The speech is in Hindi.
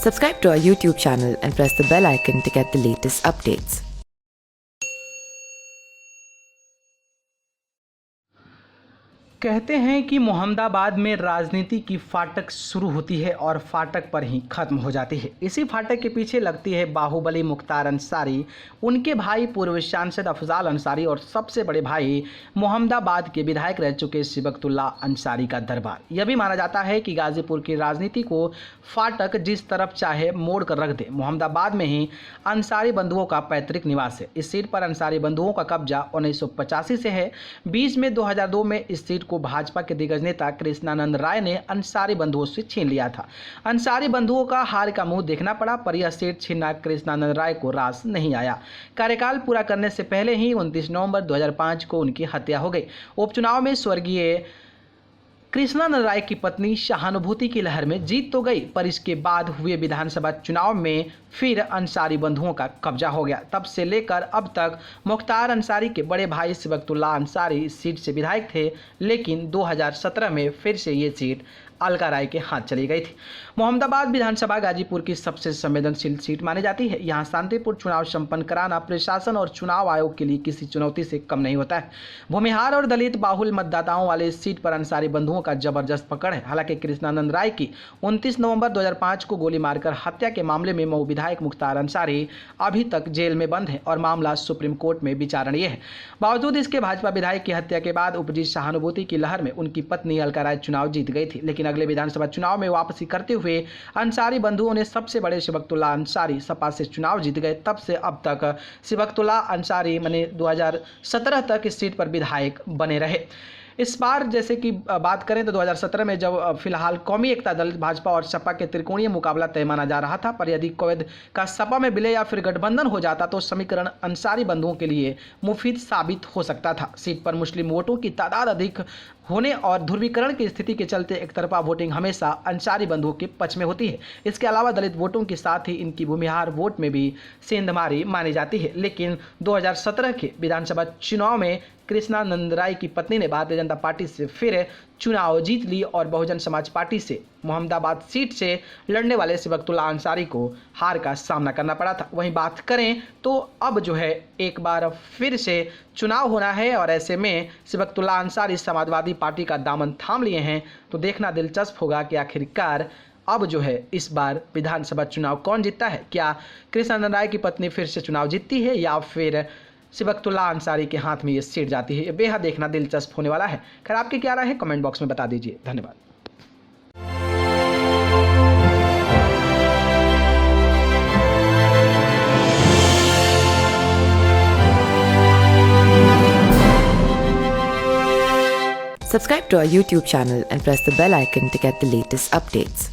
Subscribe to our YouTube channel and press the bell icon to get the latest updates. कहते हैं कि मोहम्मदाबाद में राजनीति की फाटक शुरू होती है और फाटक पर ही खत्म हो जाती है। इसी फाटक के पीछे लगती है बाहुबली मुख्तार अंसारी, उनके भाई पूर्व सांसद अफजाल अंसारी और सबसे बड़े भाई मोहम्मदाबाद के विधायक रह चुके सिबकतुल्ला अंसारी का दरबार। यह भी माना जाता है कि गाजीपुर की राजनीति को फाटक जिस तरफ चाहे मोड़ कर रख दे। मोहम्मदाबाद में ही अंसारी बंधुओं का पैतृक निवास है। इस सीट पर अंसारी बंधुओं का कब्जा 1985 से है। बीच में 2002 में इस सीट को भाजपा के दिग्गज नेता कृष्णानंद राय ने अंसारी बंधुओं से छीन लिया था। अंसारी बंधुओं का हार का मुंह देखना पड़ा, पर यह सीट छीनना कृष्णानंद राय को रास नहीं आया। कार्यकाल पूरा करने से पहले ही 29 नवंबर 2005 को उनकी हत्या हो गई। उपचुनाव में स्वर्गीय कृष्णानंद राय की पत्नी सहानुभूति की लहर में जीत तो गई, पर इसके बाद हुए विधानसभा चुनाव में फिर अंसारी बंधुओं का कब्जा हो गया। तब से लेकर अब तक मुख्तार अंसारी के बड़े भाई सिबकतुल्ला अंसारी इस सीट से विधायक थे, लेकिन 2017 में फिर से ये सीट अलका राय के हाथ चली गई थी। मोहम्मदाबाद विधानसभा गाजीपुर की सबसे संवेदनशील सीट मानी जाती है। यहाँ शांतिपूर्ण चुनाव संपन्न कराना प्रशासन और चुनाव आयोग के लिए किसी चुनौती से कम नहीं होता है। भूमिहार और दलित बाहुल मतदाताओं वाले इस सीट पर अंसारी बंधुओं का जबरदस्त पकड़ है। हालांकि कृष्णानंद राय की 29 नवंबर 2005 को गोली मारकर हत्या के मामले में मऊ विधायक मुख्तार अंसारी अभी तक जेल में बंद है और मामला सुप्रीम कोर्ट में विचारणीय है। बावजूद इसके भाजपा विधायक की हत्या के बाद उपजी सहानुभूति की लहर में उनकी पत्नी अलका राय चुनाव जीत गई थी, लेकिन अगले विधानसभा चुनाव में वापसी करते हुए अंसारी बंधुओं ने सबसे बड़े सिबकतुल्ला अंसारी सपा से चुनाव जीत गए। तब से अब तक सिबकतुल्ला अंसारी 2017 तक इस सीट पर विधायक बने रहे। इस बार जैसे कि बात करें तो 2017 में जब फिलहाल कौमी एकता दल भाजपा और सपा के त्रिकोणीय मुकाबला तय माना जा रहा था, पर यदि कोविड का सपा में विलय या फिर गठबंधन हो जाता तो समीकरण अंसारी बंधुओं के लिए मुफीद साबित हो सकता था। सीट पर मुस्लिम वोटों की तादाद अधिक होने और ध्रुवीकरण की स्थिति के चलते एक तरफा वोटिंग हमेशा अंसारी बंधुओं के पक्ष में होती है। इसके अलावा दलित वोटों के साथ ही इनकी भूमिहार वोट में भी सेंधमारी मानी जाती है। लेकिन 2017 के विधानसभा चुनाव में कृष्णानंद राय की पत्नी ने भारतीय जनता पार्टी से फिर चुनाव जीत ली और बहुजन समाज पार्टी से मोहम्मदाबाद सीट से लड़ने वाले सिबकतुल्ला अंसारी को हार का सामना करना पड़ा था। वहीं बात करें तो अब जो है एक बार फिर से चुनाव होना है और ऐसे में सिबकतुल्ला अंसारी समाजवादी पार्टी का दामन थाम लिए हैं। तो देखना दिलचस्प होगा कि आखिरकार अब जो है इस बार विधानसभा चुनाव कौन जीतता है। क्या कृष्णानंद राय की पत्नी फिर से चुनाव जीतती है या फिर सिबकतुल्ला अंसारी के हाथ में ये सीट जाती है। ये बेहद देखना दिलचस्प होने वाला है। खैर, आपकी क्या राय है कमेंट बॉक्स में बता दीजिए। धन्यवाद। Subscribe to our YouTube channel and press the bell icon to get the latest updates.